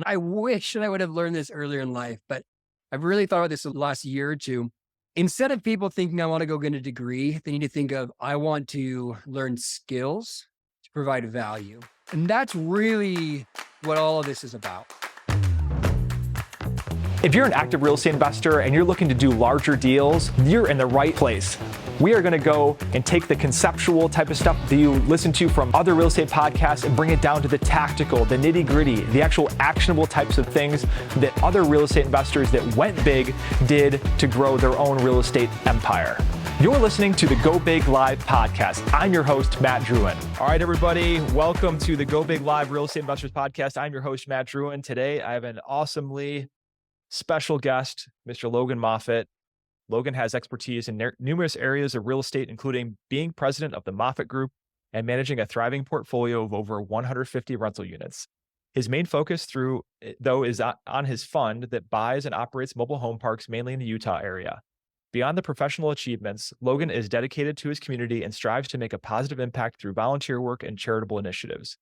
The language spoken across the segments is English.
And I wish that I would have learned this earlier in life, but I've really thought about this the last year or two. Instead of people thinking I want to go get a degree, they need to think of I want to learn skills to provide value. And that's really what all of this is about. If you're an active real estate investor and you're looking to do larger deals, you're in the right place. We are going to go and take the conceptual type of stuff that you listen to from other real estate podcasts and bring it down to the tactical, the nitty gritty, the actual actionable types of things that other real estate investors that went big did to grow their own real estate empire. You're listening to the Go Big Live podcast. I'm your host, Matt Druin. All right, everybody, welcome to the Go Big Live Real Estate Investors podcast. I'm your host, Matt Druin. Today, I have an awesomely special guest, Mr. Logan Moffett. Logan has expertise in numerous areas of real estate, including being president of the Moffett Group and managing a thriving portfolio of over 150 rental units. His main focus is on his fund that buys and operates mobile home parks, mainly in the Utah area. Beyond the professional achievements, Logan is dedicated to his community and strives to make a positive impact through volunteer work and charitable initiatives.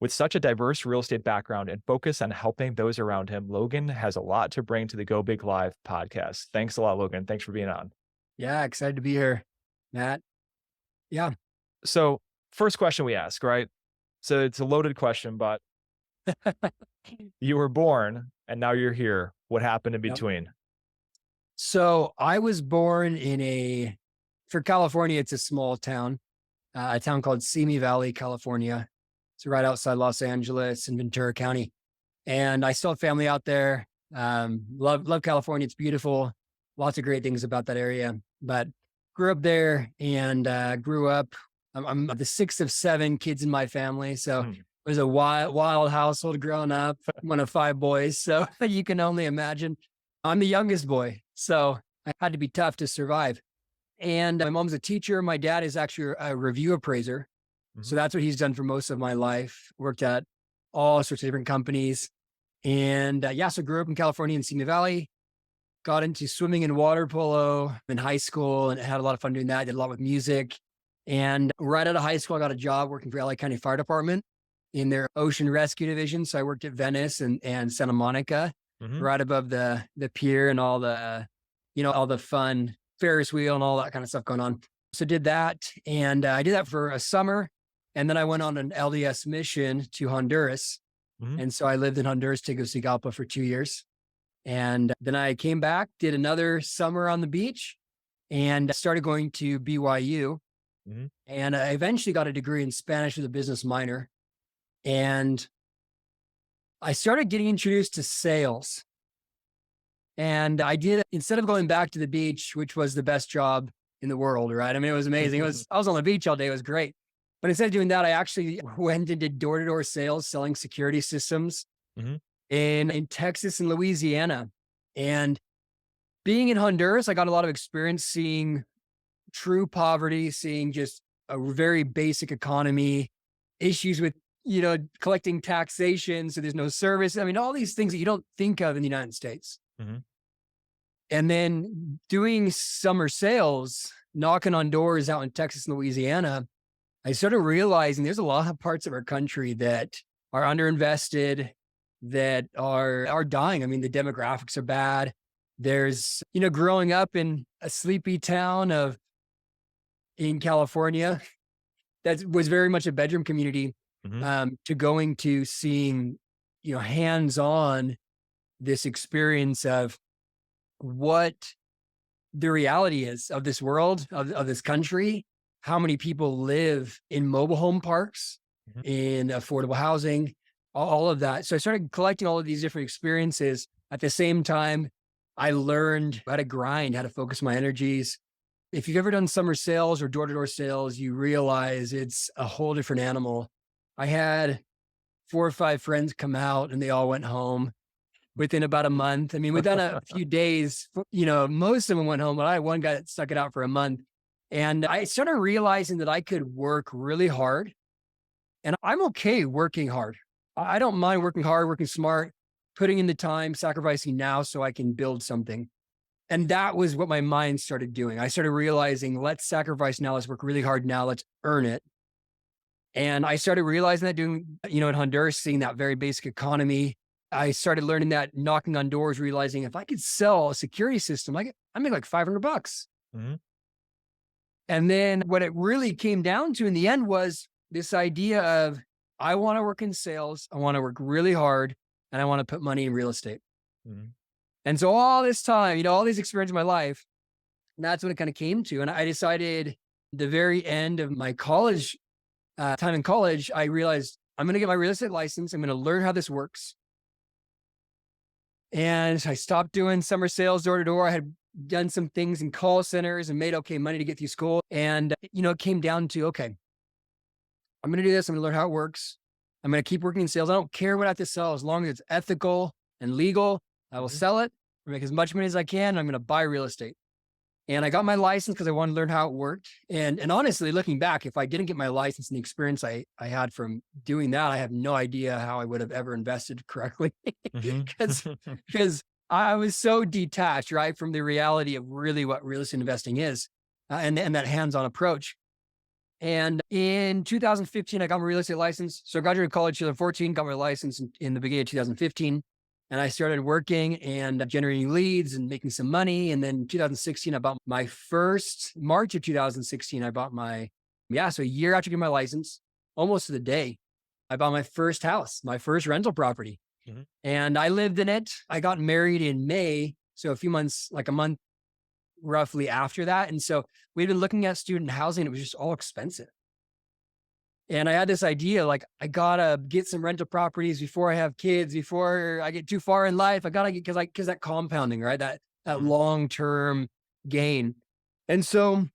With such a diverse real estate background and focus on helping those around him, Logan has a lot to bring to the Go Big Live podcast. Thanks a lot, Logan. Thanks for being on. Yeah, excited to be here, Matt. Yeah. So first question we ask, right? So it's a loaded question, but you were born and now you're here. What happened in Yep. between? So I was born for California, it's a small town, a town called Simi Valley, California. It's right outside Los Angeles in Ventura County. And I still have family out there. Love California. It's beautiful. Lots of great things about that area, but grew up there and grew up. I'm the sixth of seven kids in my family. So it was a wild household growing up, one of five boys. So you can only imagine. I'm the youngest boy. So I had to be tough to survive. And my mom's a teacher. My dad is actually a review appraiser. So that's what he's done for most of my life. Worked at all sorts of different companies. And so grew up in California in Simi Valley. Got into swimming and water polo in high school and had a lot of fun doing that. Did a lot with music. And right out of high school, I got a job working for LA County Fire Department in their ocean rescue division. So I worked at Venice and Santa Monica, right above the pier and all the, all the fun Ferris wheel and all that kind of stuff going on. So did that. And I did that for a summer. And then I went on an LDS mission to Honduras. And so I lived in Honduras, Tegucigalpa for 2 years. And then I came back, did another summer on the beach and started going to BYU. And I eventually got a degree in Spanish with a business minor. And I started getting introduced to sales. And instead of going back to the beach, which was the best job in the world, right? I mean, it was amazing. I was on the beach all day. It was great. But instead of doing that, I actually went and did door-to-door sales, selling security systems in Texas and Louisiana. And being in Honduras, I got a lot of experience seeing true poverty, seeing just a very basic economy, issues with, collecting taxation. So there's no service. I mean, all these things that you don't think of in the United States. And then doing summer sales, knocking on doors out in Texas and Louisiana, I started realizing there's a lot of parts of our country that are underinvested, that are dying. I mean, the demographics are bad. There's, growing up in a sleepy town in California, that was very much a bedroom community, to going to seeing, hands-on this experience of what the reality is of this world, of this country. How many people live in mobile home parks, in affordable housing, all of that. So I started collecting all of these different experiences. At the same time, I learned how to grind, how to focus my energies. If you've ever done summer sales or door-to-door sales, you realize it's a whole different animal. I had 4 or 5 friends come out and they all went home within about a month. I mean, within a few days, most of them went home, but I had one guy that stuck it out for a month. And I started realizing that I could work really hard, and I'm okay working hard. I don't mind working hard, working smart, putting in the time, sacrificing now so I can build something. And that was what my mind started doing. I started realizing, let's sacrifice now. Let's work really hard now. Let's earn it. And I started realizing that doing, in Honduras, seeing that very basic economy. I started learning that, knocking on doors, realizing if I could sell a security system, I make like $500. Mhm. And then what it really came down to in the end was this idea of, I want to work in sales. I want to work really hard, and I want to put money in real estate. Mhm. And so all this time, all these experiences in my life, that's what it kind of came to. And I decided the very end of my college time in college, I realized I'm going to get my real estate license. I'm going to learn how this works. And I stopped doing summer sales door to door. I had done some things in call centers and made okay money to get through school. And, it came down to, okay, I'm going to do this. I'm going to learn how it works. I'm going to keep working in sales. I don't care what I have to sell as long as it's ethical and legal. I will Mhm. sell it, make as much money as I can. And I'm going to buy real estate. And I got my license because I wanted to learn how it worked. And honestly, looking back, if I didn't get my license and the experience I had from doing that, I have no idea how I would have ever invested correctly Mhm. because because I was so detached, right, from the reality of really what real estate investing is, and that hands-on approach. And in 2015, I got my real estate license. So I graduated college in 2014, got my license in the beginning of 2015. And I started working and generating leads and making some money. And then 2016, I bought my first, March of 2016, I bought so a year after getting my license, almost to the day, I bought my first house, my first rental property. Mhm. And I lived in it. I got married in May. So a few months, like a month roughly after that. And so we'd been looking at student housing. It was just all expensive. And I had this idea, like, I gotta get some rental properties before I have kids, before I get too far in life. I gotta get, because that compounding, right? That Mhm. long-term gain. And so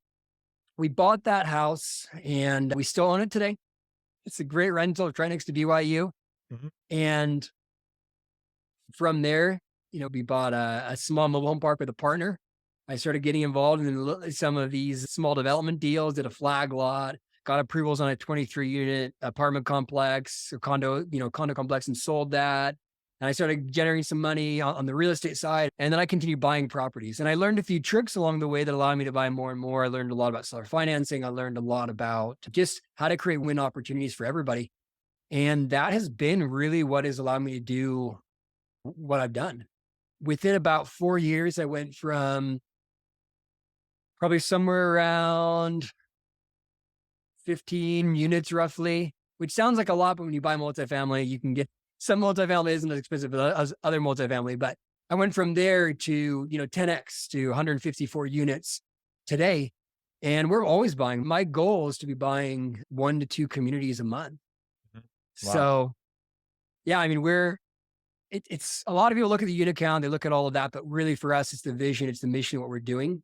we bought that house and we still own it today. It's a great rental. It's right next to BYU. Mhm. And from there, we bought a small mobile home park with a partner. I started getting involved in some of these small development deals, did a flag lot, got approvals on a 23 unit apartment complex or condo complex, and sold that. And I started generating some money on the real estate side. And then I continued buying properties. And I learned a few tricks along the way that allowed me to buy more and more. I learned a lot about seller financing. I learned a lot about just how to create win opportunities for everybody. And that has been really what has allowed me to do what I've done. Within about 4 years, I went from probably somewhere around 15 units roughly, which sounds like a lot, but when you buy multifamily, you can get some multifamily isn't as expensive as other multifamily. But I went from there to, 10x to 154 units today. And we're always buying. My goal is to be buying 1 to 2 communities a month. Mhm. Wow. So yeah, I mean, it's a lot of people look at the unit count, they look at all of that, but really for us, it's the vision, it's the mission, what we're doing.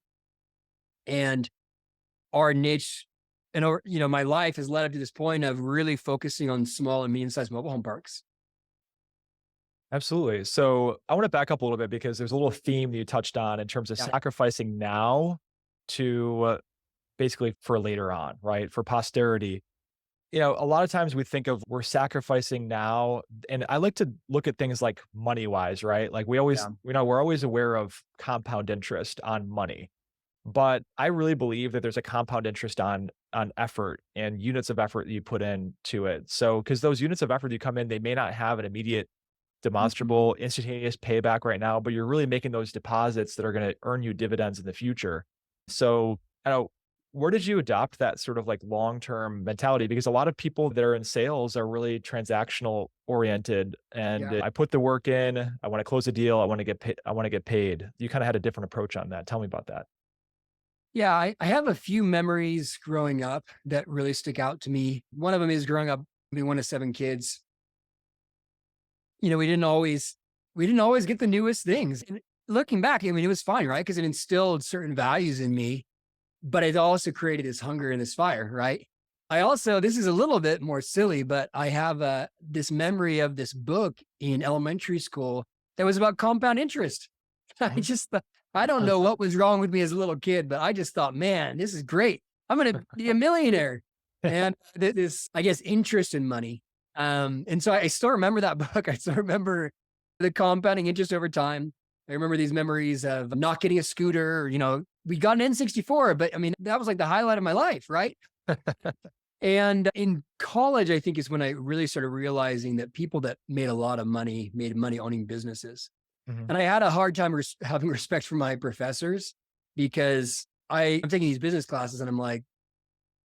And our niche and our, my life has led up to this point of really focusing on small and medium-sized mobile home parks. Absolutely. So I want to back up a little bit because there's a little theme that you touched on in terms of Yeah. sacrificing now to basically for later on, right? For posterity. A lot of times we think of we're sacrificing now, and I like to look at things like money wise, right? Like we always, Yeah. we're always aware of compound interest on money, but I really believe that there's a compound interest on effort and units of effort that you put into it. So, because those units of effort you come in, they may not have an immediate, Mhm. demonstrable, instantaneous payback right now, but you're really making those deposits that are going to earn you dividends in the future. So, I know, where did you adopt that sort of like long-term mentality? Because a lot of people that are in sales are really transactional oriented, and Yeah. I put the work in, I want to close a deal, I want to get paid, I want to get paid. You kind of had a different approach on that. Tell me about that. Yeah, I have a few memories growing up that really stick out to me. One of them is growing up, being one of 7 kids. We didn't always get the newest things. And looking back, I mean, it was fine, right? Because it instilled certain values in me, but it also created this hunger and this fire, right? I also, this is a little bit more silly, but I have this memory of this book in elementary school that was about compound interest. I Mhm. just, I don't know what was wrong with me as a little kid, but I just thought, man, this is great. I'm going to be a millionaire. And this, I guess, interest in money. And so I still remember that book. I still remember the compounding interest over time. I remember these memories of not getting a scooter. We got an N64, but I mean, that was like the highlight of my life, right? And in college, I think is when I really started realizing that people that made a lot of money made money owning businesses. Mhm. And I had a hard time having respect for my professors because I'm taking these business classes and I'm like,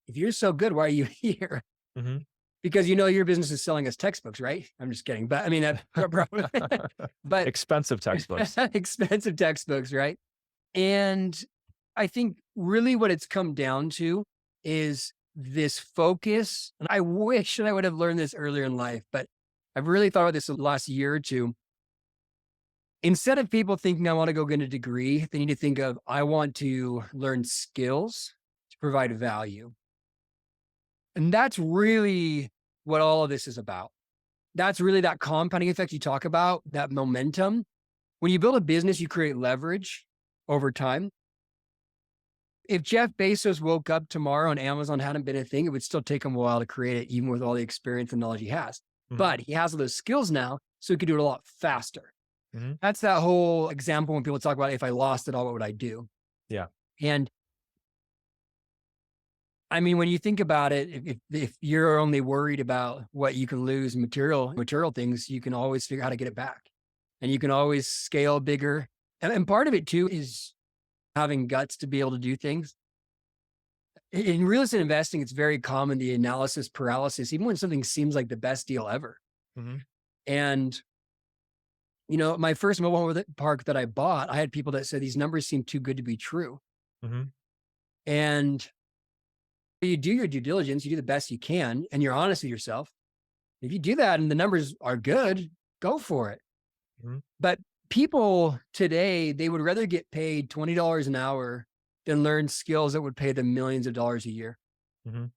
if you're so good, why are you here? Mhm. Because your business is selling us textbooks, right? I'm just kidding. But I mean, but Expensive textbooks. expensive textbooks, right? And I think really what it's come down to is this focus. And I wish that I would have learned this earlier in life, but I've really thought about this the last year or two. Instead of people thinking I want to go get a degree, they need to think of I want to learn skills to provide value. And that's really what all of this is about. That's really that compounding effect you talk about, that momentum. When you build a business, you create leverage over time. If Jeff Bezos woke up tomorrow and Amazon hadn't been a thing, it would still take him a while to create it, even with all the experience and knowledge he has. Mhm. But he has all those skills now, so he could do it a lot faster. Mhm. That's that whole example when people talk about if I lost it all, what would I do? Yeah. And I mean, when you think about it, if you're only worried about what you can lose material things, you can always figure out how to get it back. And you can always scale bigger. And part of it too is having guts to be able to do things. In real estate investing, it's very common, the analysis paralysis, even when something seems like the best deal ever. Mhm. And, my first mobile home park that I bought, I had people that said these numbers seem too good to be true. Mhm. And you do your due diligence, you do the best you can, and you're honest with yourself. If you do that and the numbers are good, go for it. Mhm. But people today, they would rather get paid $20 an hour than learn skills that would pay them millions of dollars a year. Mhm.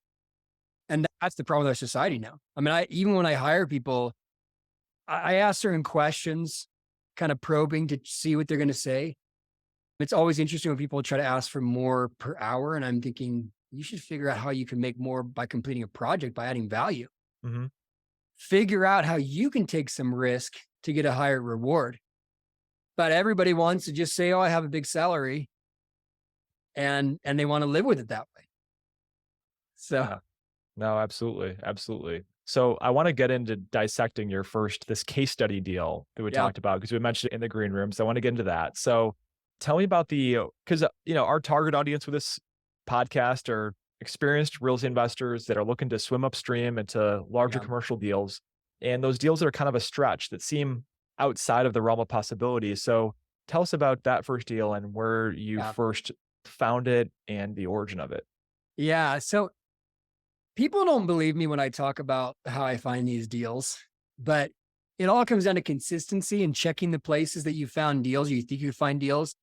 And that's the problem with our society now. I mean, even when I hire people, I ask certain questions, kind of probing to see what they're going to say. It's always interesting when people try to ask for more per hour. And I'm thinking, you should figure out how you can make more by completing a project by adding value. Mhm. Figure out how you can take some risk to get a higher reward. But everybody wants to just say, oh, I have a big salary. And they want to live with it that way. So Yeah. No, absolutely. Absolutely. So I want to get into dissecting this case study deal that we yeah, talked about, because we mentioned it in the green room. So I want to get into that. So tell me about because, our target audience with this podcast are experienced real estate investors that are looking to swim upstream into larger yeah, commercial deals, and those deals that are kind of a stretch that seem outside of the realm of possibility. So tell us about that first deal and where you yeah. first found it and the origin of it. Yeah. So people don't believe me when I talk about how I find these deals, but it all comes down to consistency and checking the places that you found deals, or you think you find deals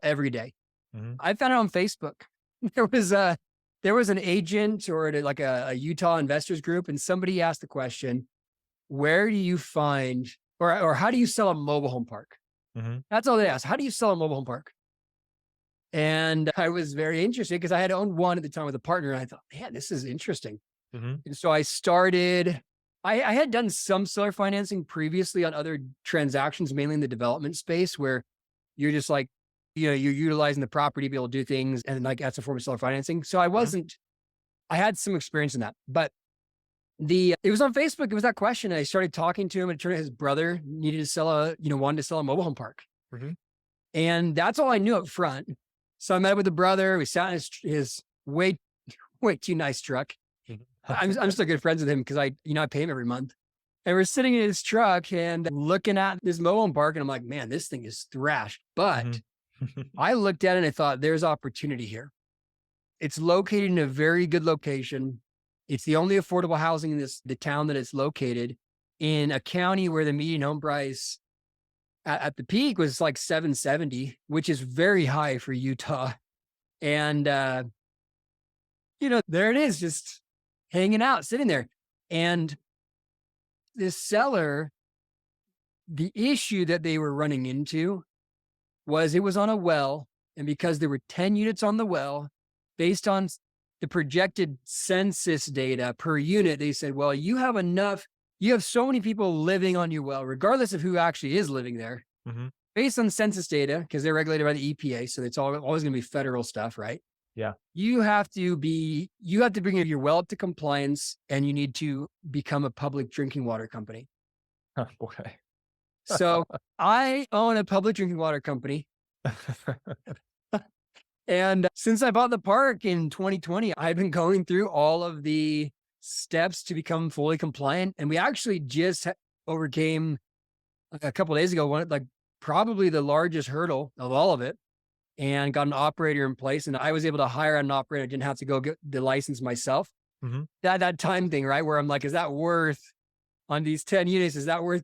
every day. Mhm. I found it on Facebook. There was an agent or like a Utah investors group, and somebody asked the question, where do you find or how do you sell a mobile home park? Mhm. That's all they asked. How do you sell a mobile home park? And I was very interested because I had owned one at the time with a partner. And I thought, man, this is interesting. Mhm. And so I started, I had done some seller financing previously on other transactions, mainly in the development space, where you're just like, you're utilizing the property to be able to do things. And like, that's a form of seller financing. So Mhm. I had some experience in that, but it was on Facebook. It was that question. And I started talking to him, and it turned out his brother wanted to sell a mobile home park. Mhm. And that's all I knew up front. So I met with the brother. We sat in his way, way too nice truck. Mhm. I'm still good friends with him because I pay him every month. And we're sitting in his truck and looking at this mobile home park. And I'm like, man, this thing is thrashed. But Mhm. I looked at it and I thought, there's opportunity here. It's located in a very good location. It's the only affordable housing in the town that it's located in, a county where the median home price at the peak was like 770, which is very high for Utah. And, there it is, just hanging out, sitting there. And this seller, the issue that they were running into was it was on a well. And because there were 10 units on the well, based on the projected census data per unit, they said, well, you have so many people living on your well, regardless of who actually is living there. Mhm. Based on census data, because they're regulated by the EPA, so it's always going to be federal stuff, right? Yeah. You have to bring your well up to compliance, and you need to become a public drinking water company. Okay. So I own a public drinking water company. And since I bought the park in 2020, I've been going through all of the steps to become fully compliant. And we actually just overcame a couple of days ago, probably the largest hurdle of all of it, and got an operator in place. And I was able to hire an operator. I didn't have to go get the license myself. hmm That time thing, right? Where I'm like, is that worth on these 10 units? Is that worth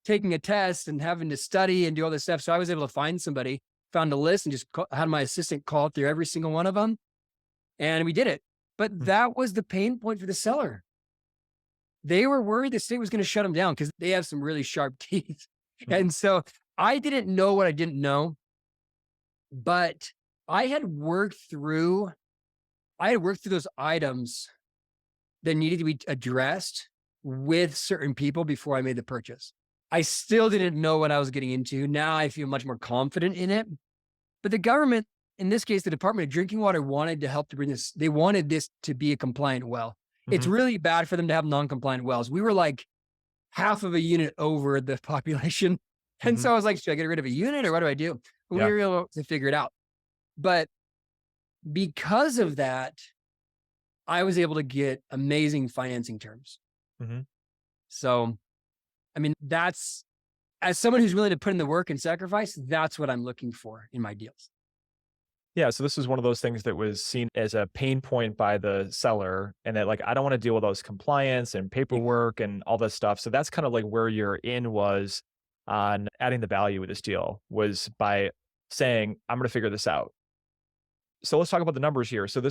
taking a test and having to study and do all this stuff? So I was able to find somebody, found a list, and just had my assistant call through every single one of them. And we did it. But that was the pain point for the seller. They were worried the state was going to shut them down because they have some really sharp teeth. And so I didn't know what I didn't know, but I had worked through those items that needed to be addressed with certain people before I made the purchase. I still didn't know what I was getting into. Now I feel much more confident in it. But the government, in this case, the Department of Drinking Water, wanted to help to bring this. They wanted this to be a compliant well. It's really bad for them to have non-compliant wells. We were like half of a unit over the population. And so I was like, should I get rid of a unit or what do I do? But we were able to figure it out. But because of that, I was able to get amazing financing terms. So, I mean, as someone who's willing to put in the work and sacrifice, that's what I'm looking for in my deals. Yeah. So this is one of those things that was seen as a pain point by the seller, and that like, I don't want to deal with all this compliance and paperwork and all this stuff. So that's kind of like where your in was on adding the value with this deal, was by saying, I'm going to figure this out. So let's talk about the numbers here. So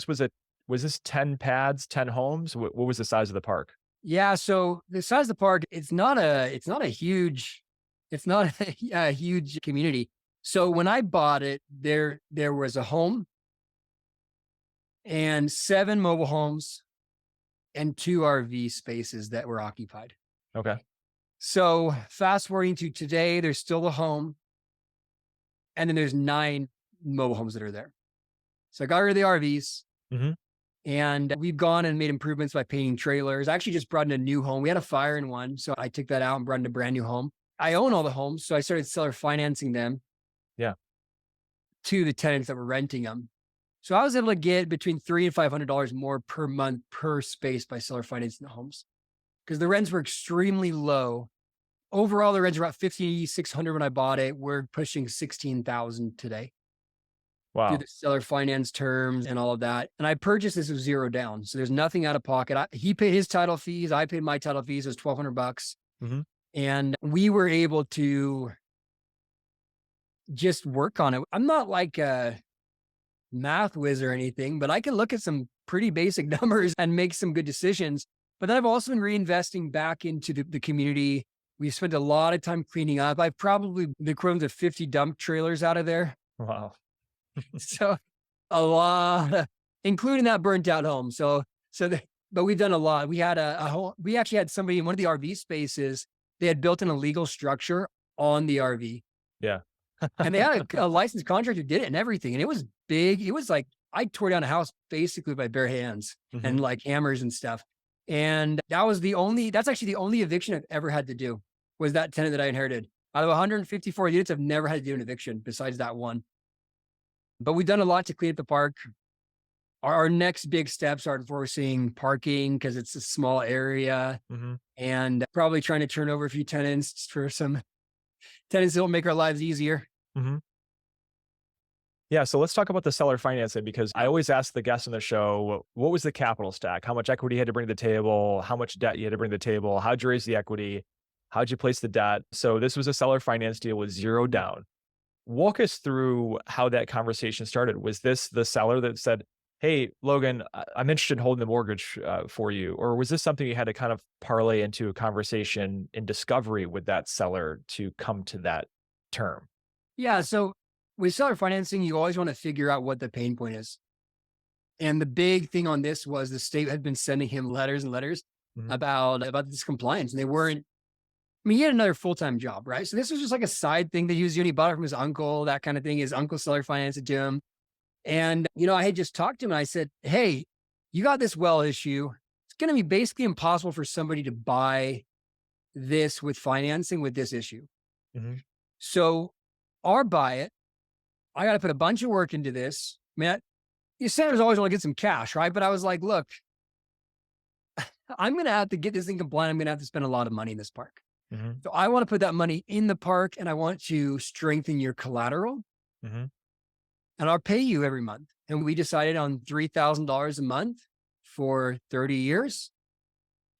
was this 10 pads, 10 homes? What was the size of the park? Yeah. So the size of the park, it's not a huge community. So when I bought it, there was a home and 7 mobile homes and 2 RV spaces that were occupied. Okay. So fast forwarding to today, there's still a home, and then there's 9 mobile homes that are there. So I got rid of the RVs, and we've gone and made improvements by painting trailers. I actually just brought in a new home. We had a fire in one, so I took that out and brought in a brand new home. I own all the homes, so I started seller financing them. Yeah. To the tenants that were renting them. So I was able to get between $300 and $500 more per month per space by seller financing the homes, because the rents were extremely low. Overall, the rents were about $5,600 when I bought it. We're pushing $16,000 today. Wow. Through the seller finance terms and all of that. And I purchased this with 0 down. So there's nothing out of pocket. He paid his title fees. I paid my title fees. It was $1,200. And we were able to just work on it. I'm not like a math whiz or anything, but I can look at some pretty basic numbers and make some good decisions. But then I've also been reinvesting back into the community. We've spent a lot of time cleaning up. I've probably the equivalent of 50 dump trailers out of there. Wow. So a lot, including that burnt out home. But we've done a lot. We had a whole, we actually had somebody in one of the RV spaces. They had built an illegal structure on the RV. Yeah. And they had a licensed contractor who did it and everything. And it was big. It was like, I tore down a house basically by bare hands and like hammers and stuff. And that's actually the only eviction I've ever had to do, was that tenant that I inherited. Out of 154 units, I've never had to do an eviction besides that one. But we've done a lot to clean up the park. Our next big steps are enforcing parking, because it's a small area, and probably trying to turn over a few tenants for some tenants that will make our lives easier. Yeah. So let's talk about the seller financing, because I always ask the guests on the show, what was the capital stack? How much equity you had to bring to the table? How much debt you had to bring to the table? How'd you raise the equity? How'd you place the debt? So this was a seller finance deal with 0 down. Walk us through how that conversation started. Was this the seller that said, hey, Logan, I'm interested in holding the mortgage for you? Or was this something you had to kind of parlay into a conversation in discovery with that seller to come to that term? Yeah. So with seller financing, you always want to figure out what the pain point is. And the big thing on this was the state had been sending him letters and letters about this compliance. And they weren't, I mean, he had another full-time job, right? So this was just like a side thing that he was doing. He bought it from his uncle, that kind of thing. His uncle seller financed it to him. And, I had just talked to him and I said, hey, you got this well issue. It's going to be basically impossible for somebody to buy this with financing with this issue. Mhm. So, or buy it. I got to put a bunch of work into this. Man, you senators always want to get some cash, right? But I was like, look, I'm going to have to get this thing compliant. I'm going to have to spend a lot of money in this park. Mhm. So I want to put that money in the park and I want to strengthen your collateral Mhm. and I'll pay you every month. And we decided on $3,000 a month for 30 years.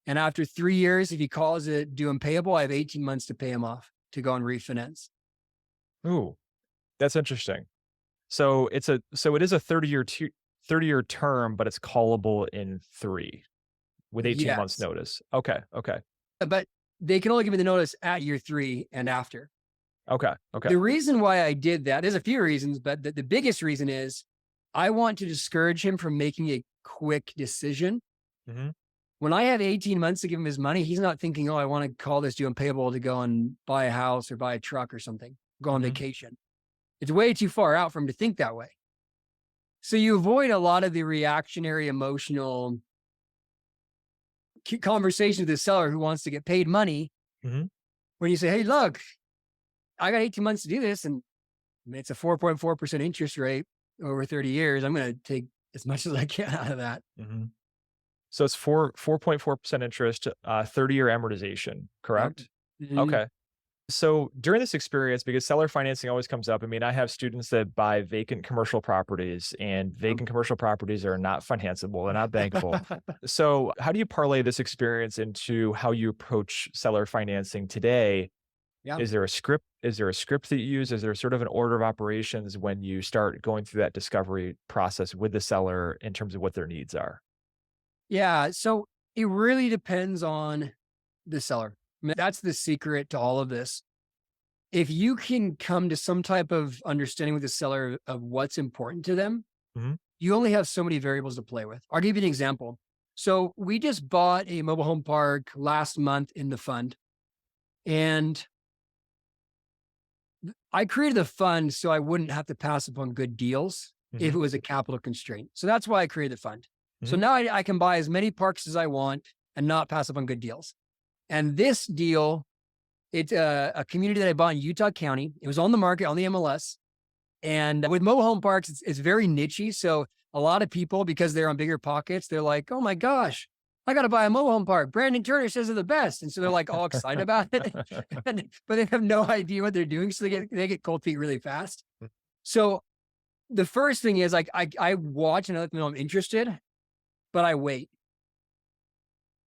And after 3 years, if he calls it due and payable, I have 18 months to pay him off to go and refinance. Ooh, that's interesting. So it is a 30-year term, but it's callable in 3 with 18 months Yes. notice. Okay. But they can only give me the notice at year 3 and after. Okay. The reason why I did that, there's a few reasons, but the biggest reason is I want to discourage him from making a quick decision. Mhm. When I have 18 months to give him his money, he's not thinking, oh, I want to call this due and payable to go and buy a house or buy a truck or something, go on Mhm. vacation. It's way too far out for him to think that way. So you avoid a lot of the reactionary, emotional conversation with the seller who wants to get paid money Mhm. when you say, hey, look, I got 18 months to do this and it's a 4.4% interest rate over 30 years. I'm going to take as much as I can out of that. Mhm. So it's 4.4% interest, 30-year amortization, Yep. correct? Mhm. Okay. So during this experience, because seller financing always comes up, I mean, I have students that buy vacant commercial properties, and vacant commercial properties are not financeable, they're not bankable. So how do you parlay this experience into how you approach seller financing today? Yeah. Is there a script? Is there a script that you use? Is there sort of an order of operations when you start going through that discovery process with the seller in terms of what their needs are? Yeah. So it really depends on the seller. I mean, that's the secret to all of this. If you can come to some type of understanding with the seller of what's important to them, Mhm. you only have so many variables to play with. I'll give you an example. So we just bought a mobile home park last month in the fund, and I created the fund so I wouldn't have to pass upon good deals if Mhm. it was a capital constraint. So that's why I created the fund. So Mhm. now I can buy as many parks as I want and not pass up on good deals. And this deal, it's a community that I bought in Utah County. It was on the market on the MLS. And with mobile home parks, it's very nichey. So a lot of people, because they're on bigger pockets, they're like, oh my gosh, I got to buy a mobile home park. Brandon Turner says they're the best. And so they're like all excited about it, but they have no idea what they're doing. So they get cold feet really fast. So the first thing is like, I watch and I let them know I'm interested, but I wait.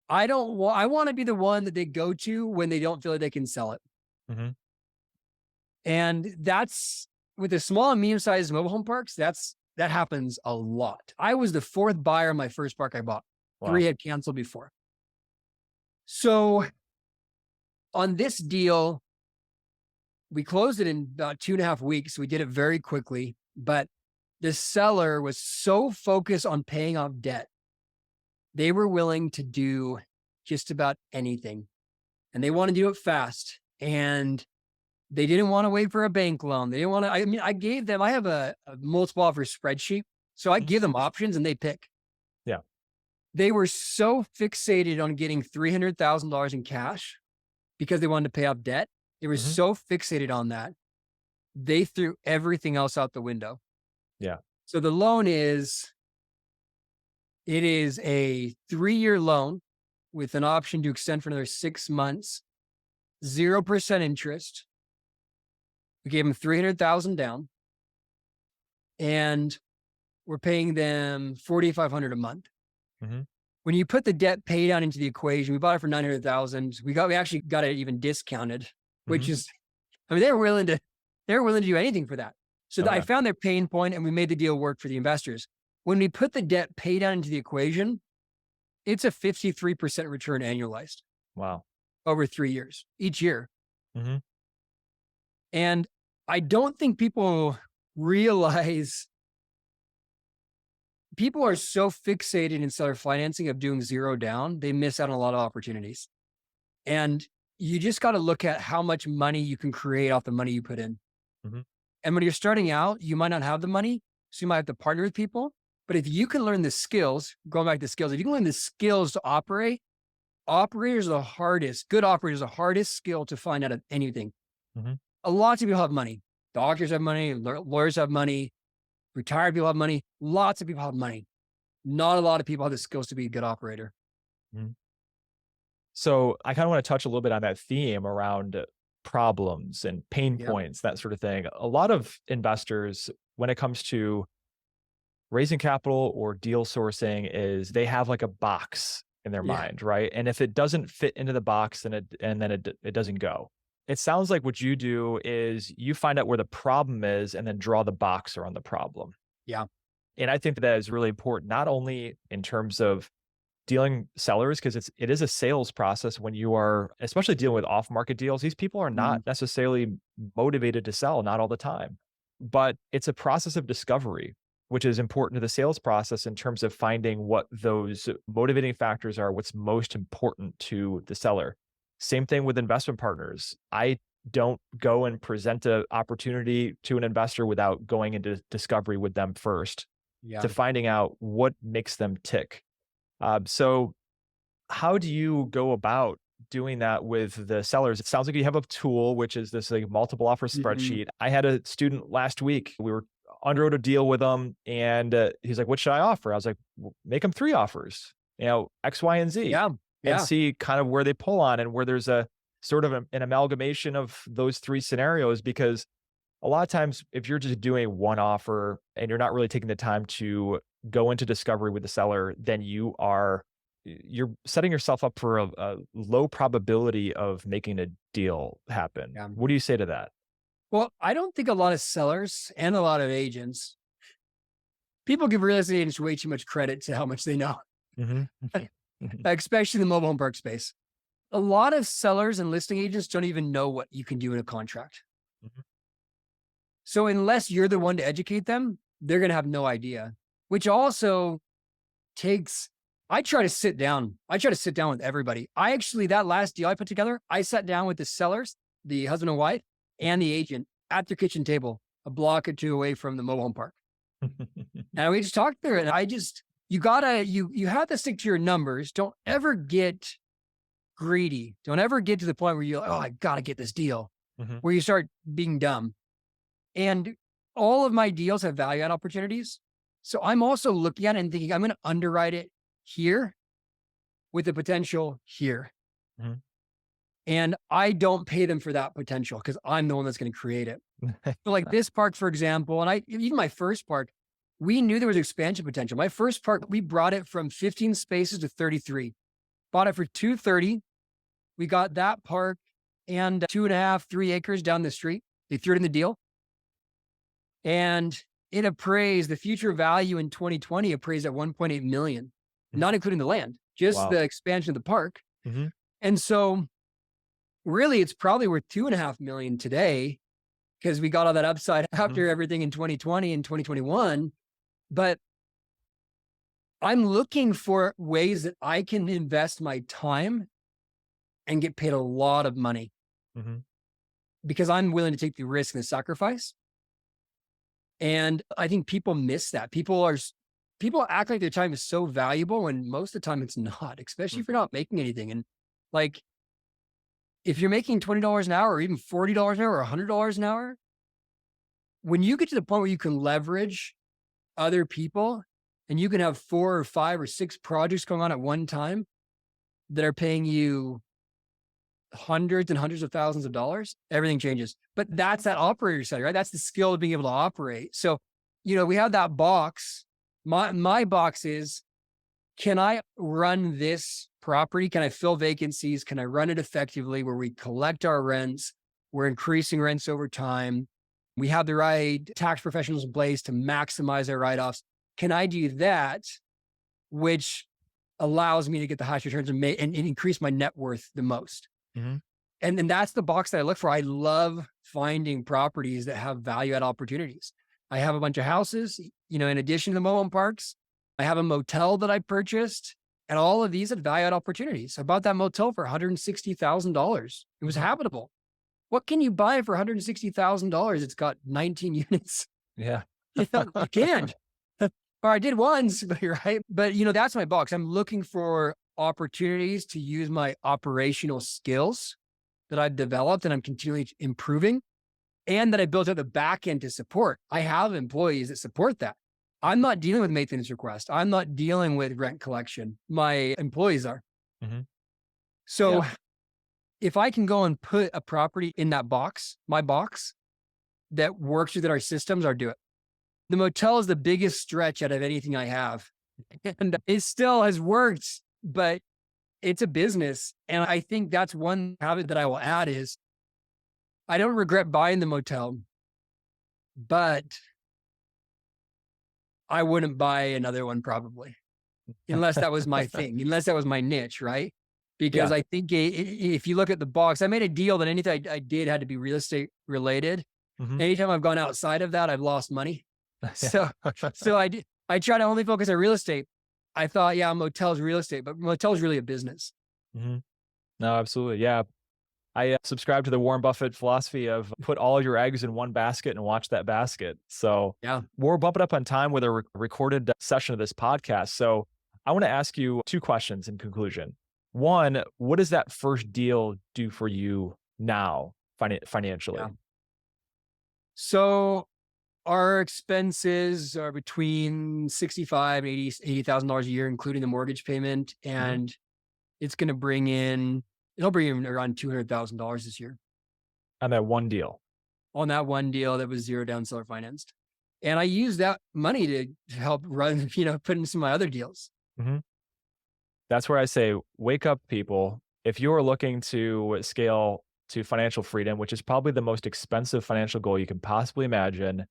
I want to be the one that they go to when they don't feel like they can sell it. Mhm. And that's with the small and medium sized mobile home parks, that happens a lot. I was the 4th buyer on my first park I bought. 3 Wow. had canceled before. So on this deal, we closed it in about 2.5 weeks. We did it very quickly, but the seller was so focused on paying off debt. They were willing to do just about anything and they want to do it fast. And they didn't want to wait for a bank loan. They didn't want to, I mean, I have a multiple offer spreadsheet. So I Mhm. give them options and they pick. Yeah. They were so fixated on getting $300,000 in cash because they wanted to pay off debt. They were Mhm. so fixated on that. They threw everything else out the window. Yeah. So the loan it is a 3-year loan with an option to extend for another 6 months, 0% interest. We gave them 300,000 down and we're paying them 4,500 a month. Mhm. When you put the debt pay down into the equation, we bought it for 900,000. We actually got it even discounted, which Mhm. is, I mean, they were willing to do anything for that. So I Okay. found their pain point and we made the deal work for the investors. When we put the debt pay down into the equation, it's a 53% return annualized Wow. over 3 years, each year. Mhm. And I don't think people realize people are so fixated in seller financing of doing 0 down, they miss out on a lot of opportunities. And you just got to look at how much money you can create off the money you put in. Mhm. And when you're starting out, you might not have the money, So you might have to partner with people. But if you can learn the skills, going back to skills, if you can learn the skills to operate, operators are the hardest, good operators are the hardest skill to find out of anything. Mm-hmm. A lot of people have money. Doctors have money, lawyers have money, retired people have money. Lots of people have money. Not a lot of people have the skills to be a good operator. Mm-hmm. So I kind of want to touch a little bit on that theme around problems and pain points, that sort of thing. A lot of investors, when it comes to raising capital or deal sourcing, is they have like a box in their mind, right? And if it doesn't fit into the box, then it doesn't go. It sounds like what you do is you find out where the problem is and then draw the box around the problem. Yeah. And I think that is really important, not only in terms of dealing sellers, because it is a sales process when you are, especially dealing with off-market deals. These people are not necessarily motivated to sell, not all the time, but it's a process of discovery, which is important to the sales process in terms of finding what those motivating factors are, what's most important to the seller. Same thing with investment partners. I don't go and present an opportunity to an investor without going into discovery with them first to finding out what makes them tick. So how do you go about doing that with the sellers? It sounds like you have a tool, which is this like multiple offer spreadsheet. I had a student last week. We were underwrote a deal with him, and he's like, "What should I offer?" I was like, well, "Make them 3 offers, X, Y, and Z, and see kind of where they pull on and where there's a sort of an amalgamation of those 3 scenarios." Because a lot of times, if you're just doing one offer and you're not really taking the time to go into discovery with the seller, then you're setting yourself up for a low probability of making a deal happen. What do you say to that? Well, I don't think a lot of sellers and a lot of agents, people give real estate agents way too much credit to how much they know, especially in the mobile home park space. A lot of sellers and listing agents don't even know what you can do in a contract. So unless you're the one to educate them, they're going to have no idea, which also I try to sit down with everybody. That last deal I put together, I sat down with the sellers, the husband and wife, and the agent at their kitchen table, a block or 2 away from the mobile home park. And we just talked there, and you have to stick to your numbers. Don't ever get greedy. Don't ever get to the point where you're like, "Oh, I got to get this deal," where you start being dumb. And all of my deals have value add opportunities. So I'm also looking at it and thinking, I'm going to underwrite it here with the potential here. And I don't pay them for that potential because I'm the one that's going to create it. So like this park, for example, and even my first park, we knew there was expansion potential. My first park, we brought it from 15 spaces to 33. Bought it for $230. We got that park and 2.5, 3 acres down the street. They threw it in the deal. And it appraised, the future value in 2020 appraised at 1.8 million, not including the land, just the expansion of the park. And so really it's probably worth 2.5 million today because we got all that upside after everything in 2020 and 2021. But I'm looking for ways that I can invest my time and get paid a lot of money because I'm willing to take the risk and the sacrifice. And I think people miss that. People act like their time is so valuable when most of the time it's not, especially if you're not making anything. And like, if you're making $20 an hour or even $40 an hour or $100 an hour, when you get to the point where you can leverage other people and you can have 4 or 5 or 6 projects going on at one time that are paying you hundreds and hundreds of thousands of dollars, everything changes. But that's that operator side, right? That's the skill of being able to operate. So, we have that box. My box is, can I run this property? Can I fill vacancies? Can I run it effectively where we collect our rents? We're increasing rents over time. We have the right tax professionals in place to maximize our write-offs. Can I do that, which allows me to get the highest returns and increase my net worth the most? And that's the box that I look for. I love finding properties that have value add opportunities. I have a bunch of houses, in addition to the mobile home parks. I have a motel that I purchased, and all of these had value add opportunities. I bought that motel for $160,000. It was habitable. What can you buy for $160,000? It's got 19 units. Yeah. You can't. Or I did once, right? But that's my box. I'm looking for opportunities to use my operational skills that I've developed and I'm continually improving, and that I built out the back end to support. I have employees that support that. I'm not dealing with maintenance requests. I'm not dealing with rent collection. My employees are. Mm-hmm. So Yeah. if I can go and put a property in that box, my box, that works within our systems, I'll do it. The motel is the biggest stretch out of anything I have. And it still has worked, but it's a business. And I think that's one habit that I will add is I don't regret buying the motel, but I wouldn't buy another one probably, unless that was my thing, unless that was my niche, right? Because Yeah. I think if you look at the box, I made a deal that anything I did had to be real estate related. Mm-hmm. Anytime I've gone outside of that, I've lost money. Yeah. So I try to only focus on real estate. I thought, yeah, motel's real estate, but motel's really a business. Mm-hmm. No, absolutely. Yeah. I subscribe to the Warren Buffett philosophy of put all your eggs in one basket and watch that basket. So Yeah. we're bumping up on time with a recorded session of this podcast. So I want to ask you two questions in conclusion. One, what does that first deal do for you now financially? Yeah. So our expenses are between $65,000 and $80,000 a year, including the mortgage payment. And it'll bring in around $200,000 this year On that one deal. on that one deal that was zero down seller financed. And I use that money to help run, put in some of my other deals. Mm-hmm. That's where I say, wake up, people. If you are looking to scale to financial freedom, which is probably the most expensive financial goal you can possibly imagine,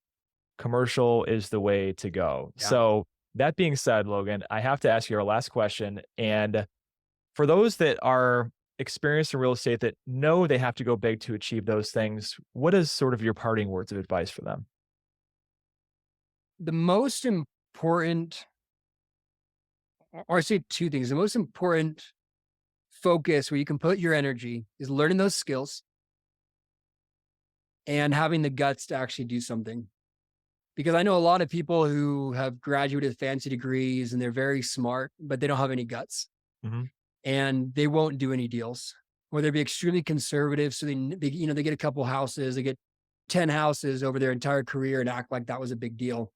commercial is the way to go. Yeah. So that being said, Logan, I have to ask you our last question. And for those that are experienced in real estate that know they have to go big to achieve those things, what is sort of your parting words of advice for them? The most important, or I say two things, the most important focus where you can put your energy is learning those skills and having the guts to actually do something. Because I know a lot of people who have graduated with fancy degrees and they're very smart, but they don't have any guts. Mm-hmm. And they won't do any deals, or they'll be extremely conservative. So they get a couple houses, they get 10 houses over their entire career and act like that was a big deal.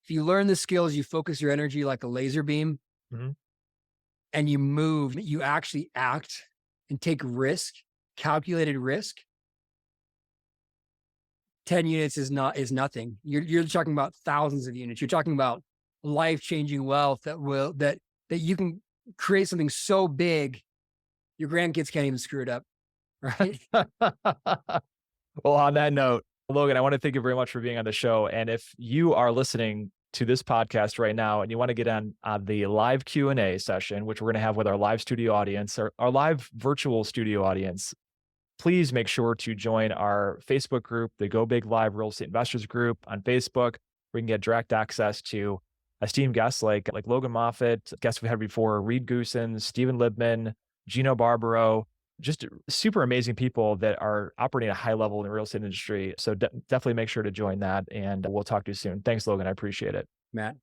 If you learn the skills, you focus your energy like a laser beam, Mm-hmm. and you move, you actually act and take risk, calculated risk. 10 units is nothing. You're talking about thousands of units. You're talking about life-changing wealth that you can create something so big, your grandkids can't even screw it up. Right. Well, on that note, Logan, I want to thank you very much for being on the show. And if you are listening to this podcast right now and you want to get on the live Q&A session, which we're going to have with our live studio audience, our live virtual studio audience, please make sure to join our Facebook group, the Go Big Live Real Estate Investors Group on Facebook. We can get direct access to esteemed guests like Logan Moffett, guests we had before, Reed Goosen, Stephen Libman, Gino Barbaro, just super amazing people that are operating at a high level in the real estate industry. So definitely make sure to join that, and we'll talk to you soon. Thanks, Logan. I appreciate it. Matt.